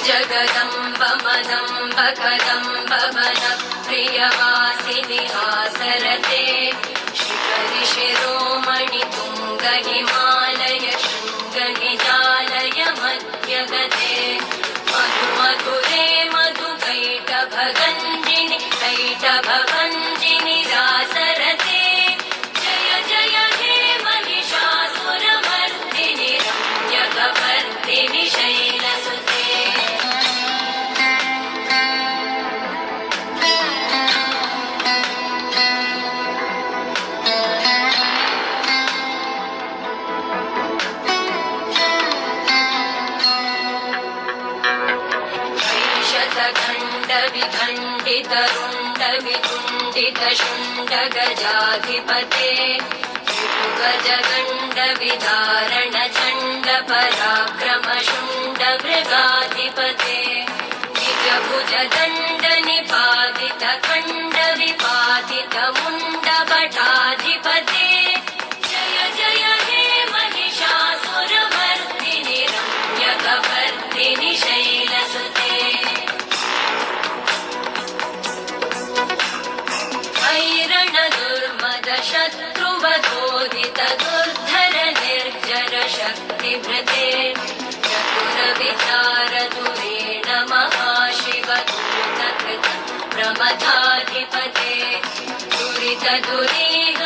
जगदम्ब मदम्ब कदम्ब वन प्रियवासिनि आसरते शिखरि शिरोमणि तुङ्ग हिमालय शृङ्ग निजालय मध्यगते मधु मधुरे मधु कैटभगञ्जिनि कैटभभञ्जिनि रासरते जय जय हे महिषासुरमर्दिनि रम्यकपर्दिनि शैलसुते विखण्डितरुण्ड वितुण्डित शुण्ड गजाधिपते गजगण्ड विदारण चण्ड पराक्रम शुण्ड मृगाधिपते निज भुज दण्ड निपातित खण्ड विपातित मुण्ड भटाधिपते जय जय हे महिषासुरमर्दिनि रम्यकपर्दिनि शैलसुते दुर्मद शत्रुवधोदित दुर्धर निर्जर शक्तिभृते चतुर विचार धुरेण महाशिव दूतकृत प्रमथाधिपते दुरित दुरीह